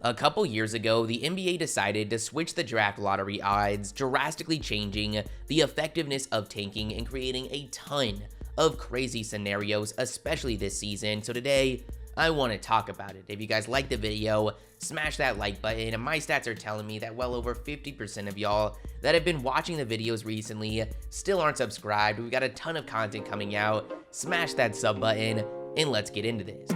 A couple years ago, the NBA decided to switch the draft lottery odds, drastically changing the effectiveness of tanking and creating a ton of crazy scenarios, especially this season. So today, I want to talk about it. If you guys like the video, smash that like button. And my stats are telling me that well over 50% of y'all that have been watching the videos recently still aren't subscribed. We've got a ton of content coming out. Smash that sub button and let's get into this.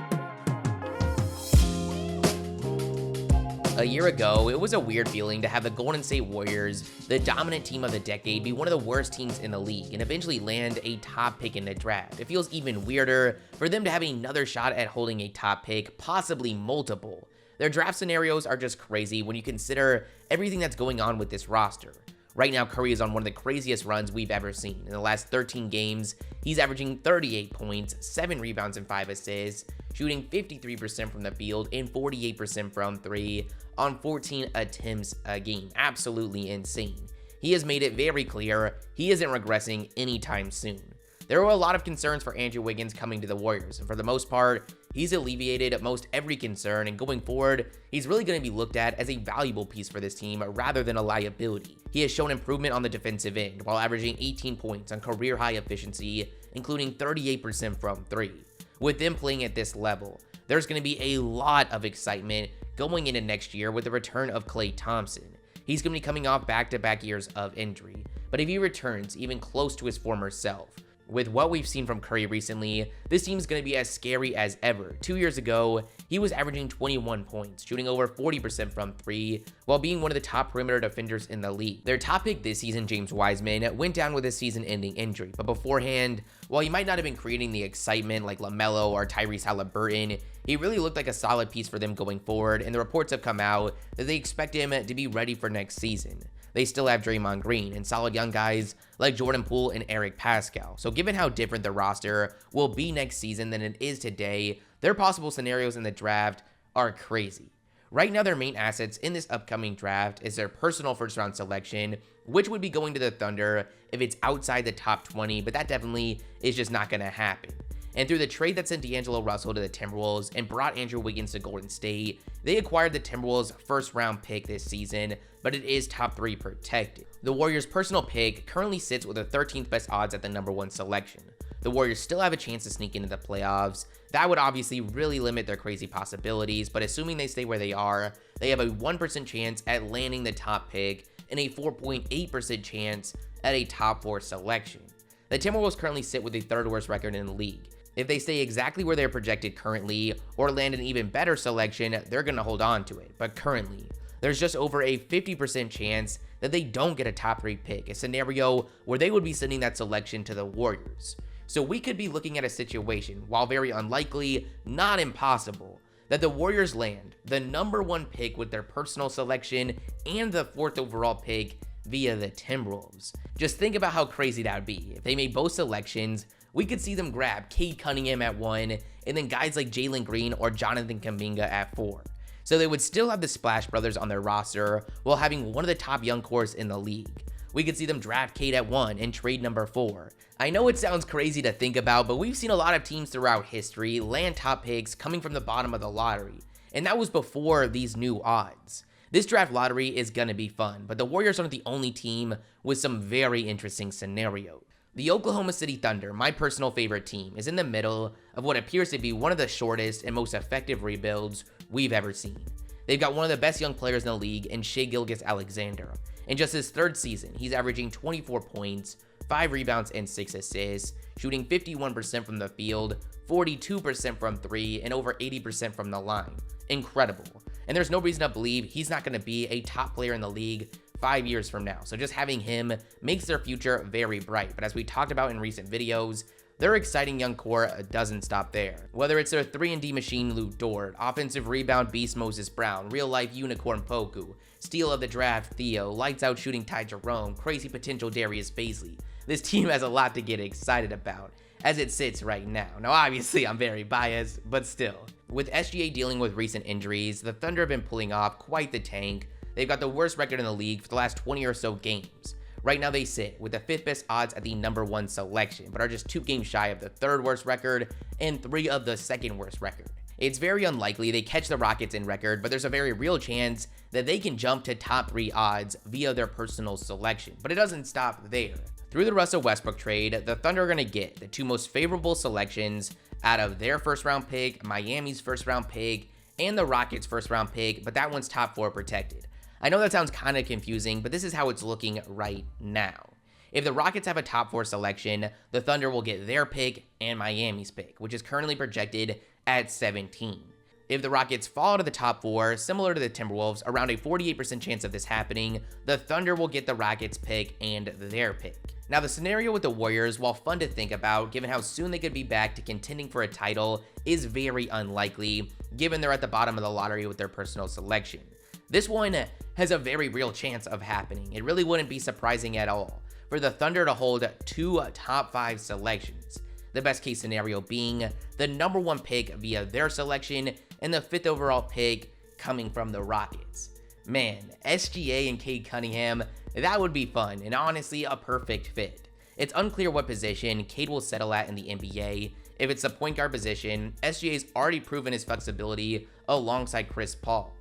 A year ago, it was a weird feeling to have the Golden State Warriors, the dominant team of the decade, be one of the worst teams in the league and eventually land a top pick in the draft. It feels even weirder for them to have another shot at holding a top pick, possibly multiple. Their draft scenarios are just crazy when you consider everything that's going on with this roster. Right now, Curry is on one of the craziest runs we've ever seen. In the last 13 games, he's averaging 38 points, 7 rebounds, and 5 assists, shooting 53% from the field and 48% from 3 on 14 attempts a game. Absolutely insane. He has made it very clear he isn't regressing anytime soon. There were a lot of concerns for Andrew Wiggins coming to the Warriors, and for the most part, he's alleviated most every concern, and going forward, he's really going to be looked at as a valuable piece for this team rather than a liability. He has shown improvement on the defensive end while averaging 18 points on career-high efficiency, including 38% from 3. With them playing at this level, there's going to be a lot of excitement going into next year with the return of Klay Thompson. He's going to be coming off back-to-back years of injury, but if he returns even close to his former self, with what we've seen from Curry recently, this team is going to be as scary as ever. 2 years ago, he was averaging 21 points, shooting over 40% from 3, while being one of the top perimeter defenders in the league. Their top pick this season, James Wiseman, went down with a season-ending injury, but beforehand, while he might not have been creating the excitement like LaMelo or Tyrese Halliburton, he really looked like a solid piece for them going forward, and the reports have come out that they expect him to be ready for next season. They still have Draymond Green and solid young guys like Jordan Poole and Eric Pascal. So given how different the roster will be next season than it is today, their possible scenarios in the draft are crazy. Right now, their main assets in this upcoming draft is their personal first-round selection, which would be going to the Thunder if it's outside the top 20, but that definitely is just not going to happen. And through the trade that sent D'Angelo Russell to the Timberwolves and brought Andrew Wiggins to Golden State, they acquired the Timberwolves' first-round pick this season, but it is top 3 protected. The Warriors' personal pick currently sits with the 13th best odds at the number 1 selection. The Warriors still have a chance to sneak into the playoffs. That would obviously really limit their crazy possibilities, but assuming they stay where they are, they have a 1% chance at landing the top pick and a 4.8% chance at a top 4 selection. The Timberwolves currently sit with the 3rd worst record in the league. If they stay exactly where they're projected currently or land an even better selection, they're going to hold on to it. But currently, there's just over a 50% chance that they don't get a top 3 pick, a scenario where they would be sending that selection to the Warriors. So we could be looking at a situation, while very unlikely, not impossible, that the Warriors land the number 1 pick with their personal selection and the 4th overall pick via the Timberwolves. Just think about how crazy that would be. If they made both selections, we could see them grab Cade Cunningham at 1 and then guys like Jalen Green or Jonathan Kuminga at 4. So they would still have the Splash Brothers on their roster while having one of the top young cores in the league. We could see them draft Cade at 1 and trade number 4. I know it sounds crazy to think about, but we've seen a lot of teams throughout history land top picks coming from the bottom of the lottery, and that was before these new odds. This draft lottery is going to be fun, but the Warriors aren't the only team with some very interesting scenarios. The Oklahoma City Thunder, my personal favorite team, is in the middle of what appears to be one of the shortest and most effective rebuilds we've ever seen. They've got one of the best young players in the league in Shai Gilgeous-Alexander. In just his 3rd season, he's averaging 24 points, 5 rebounds, and 6 assists, shooting 51% from the field, 42% from 3, and over 80% from the line. Incredible. And there's no reason to believe he's not going to be a top player in the league 5 years from now. So just having him makes their future very bright. But as we talked about in recent videos, their exciting young core doesn't stop there. Whether it's their 3-and-D machine Lou Dort, offensive rebound beast Moses Brown, real-life unicorn Poku, steal of the draft Theo, lights out shooting Ty Jerome, crazy potential Darius Bazley. This team has a lot to get excited about as it sits right now. Now obviously I'm very biased, but still. With SGA dealing with recent injuries, the Thunder have been pulling off quite the tank. They've got the worst record in the league for the last 20 or so games. Right now they sit with the 5th best odds at the number 1 selection, but are just 2 games shy of the 3rd worst record and 3 of the 2nd worst record. It's very unlikely they catch the Rockets in record, but there's a very real chance that they can jump to top 3 odds via their personal selection. But it doesn't stop there. Through the Russell Westbrook trade, the Thunder are going to get the 2 most favorable selections out of their first round pick, Miami's first round pick, and the Rockets' first round pick, but that one's top 4 protected. I know that sounds kind of confusing, but this is how it's looking right now. If the Rockets have a top 4 selection, the Thunder will get their pick and Miami's pick, which is currently projected at 17. If the Rockets fall out of the top 4, similar to the Timberwolves, around a 48% chance of this happening, the Thunder will get the Rockets pick and their pick. Now, the scenario with the Warriors, while fun to think about, given how soon they could be back to contending for a title, is very unlikely, given they're at the bottom of the lottery with their personal selection. This one has a very real chance of happening. It really wouldn't be surprising at all for the Thunder to hold 2 top 5 selections. The best case scenario being the number 1 pick via their selection and the 5th overall pick coming from the Rockets. Man, SGA and Cade Cunningham, that would be fun and honestly a perfect fit. It's unclear what position Cade will settle at in the NBA. If it's the point guard position, SGA's already proven his flexibility alongside Chris Paul.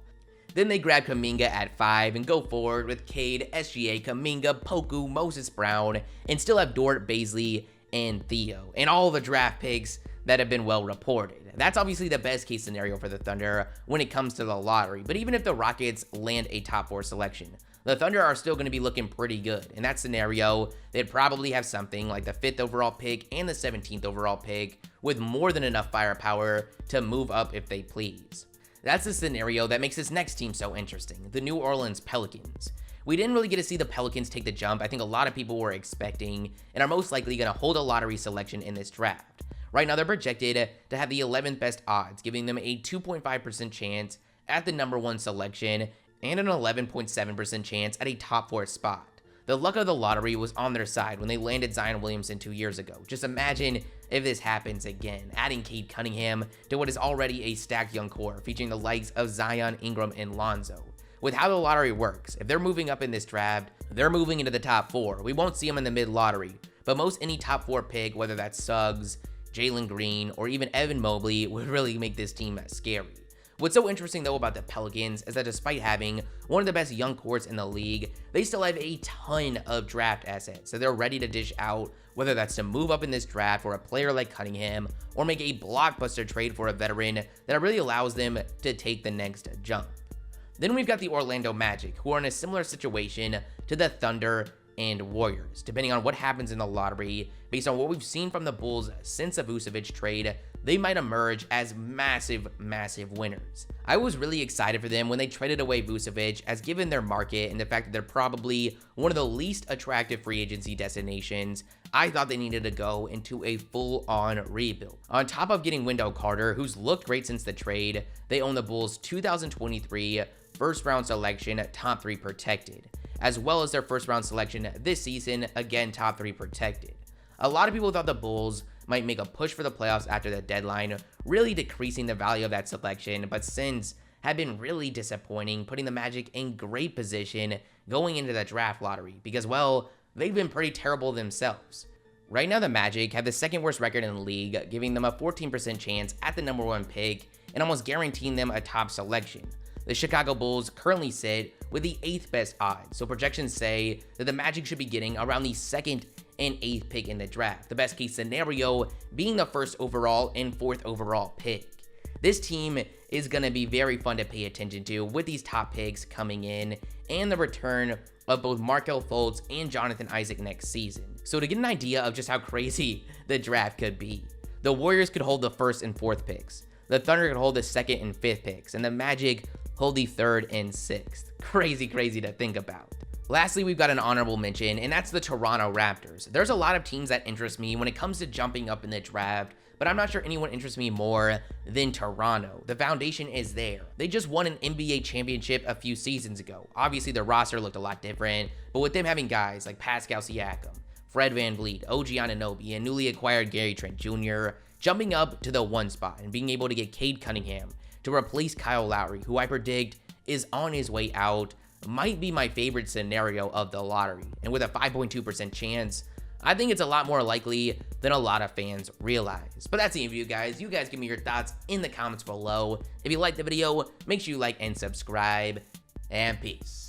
Then they grab Kuminga at 5 and go forward with Cade, SGA, Kuminga, Poku, Moses Brown, and still have Dort, Bazley, and Theo, and all the draft picks that have been well reported. That's obviously the best case scenario for the Thunder when it comes to the lottery, but even if the Rockets land a top 4 selection, the Thunder are still going to be looking pretty good. In that scenario, they'd probably have something like the 5th overall pick and the 17th overall pick with more than enough firepower to move up if they please. That's the scenario that makes this next team so interesting, the New Orleans Pelicans. We didn't really get to see the Pelicans take the jump I think a lot of people were expecting and are most likely going to hold a lottery selection in this draft. Right now they're projected to have the 11th best odds, giving them a 2.5% chance at the number 1 selection and an 11.7% chance at a top 4 spot. The luck of the lottery was on their side when they landed Zion Williamson 2 years ago. Just imagine if this happens again, adding Cade Cunningham to what is already a stacked young core featuring the likes of Zion, Ingram, and Lonzo. With how the lottery works, if they're moving up in this draft, they're moving into the top 4. We won't see them in the mid-lottery, but most any top 4 pick, whether that's Suggs, Jalen Green, or even Evan Mobley, would really make this team scary. What's so interesting though about the Pelicans is that despite having one of the best young cores in the league, they still have a ton of draft assets that they're ready to dish out, whether that's to move up in this draft for a player like Cunningham or make a blockbuster trade for a veteran that really allows them to take the next jump. Then we've got the Orlando Magic, who are in a similar situation to the Thunder and Warriors. Depending on what happens in the lottery, based on what we've seen from the Bulls since the Vucevic trade, they might emerge as massive winners. I was really excited for them when they traded away Vucevic, as given their market and the fact that they're probably one of the least attractive free agency destinations, I thought they needed to go into a full-on rebuild. On top of getting Wendell Carter, who's looked great since the trade, they own the Bulls' 2023 first-round selection, top 3 protected, as well as their first-round selection this season, again top 3 protected. A lot of people thought the Bulls might make a push for the playoffs after the deadline, really decreasing the value of that selection, but since have been really disappointing, putting the Magic in great position going into the draft lottery because, well, they've been pretty terrible themselves. Right now, the Magic have the 2nd worst record in the league, giving them a 14% chance at the number 1 pick and almost guaranteeing them a top selection. The Chicago Bulls currently sit with the 8th best odds, so projections say that the Magic should be getting around the 2nd and 8th pick in the draft, the best case scenario being the 1st overall and 4th overall pick. This team is going to be very fun to pay attention to with these top picks coming in and the return of both Markelle Fultz and Jonathan Isaac next season. So to get an idea of just how crazy the draft could be, the Warriors could hold the 1st and 4th picks, the Thunder could hold the 2nd and 5th picks, and the Magic hold the 3rd and 6th. Crazy to think about. Lastly, we've got an honorable mention, and that's the Toronto Raptors. There's a lot of teams that interest me when it comes to jumping up in the draft, but I'm not sure anyone interests me more than Toronto. The foundation is there. They just won an NBA championship a few seasons ago. Obviously, their roster looked a lot different, but with them having guys like Pascal Siakam, Fred VanVleet, OG Anunoby, and newly acquired Gary Trent Jr., jumping up to the 1 spot and being able to get Cade Cunningham to replace Kyle Lowry, who I predict is on his way out, might be my favorite scenario of the lottery. And with a 5.2% chance I think it's a lot more likely than a lot of fans realize. But that's the end of you guys. You guys give me your thoughts in the comments below. If you liked the video, make sure you like and subscribe, and peace.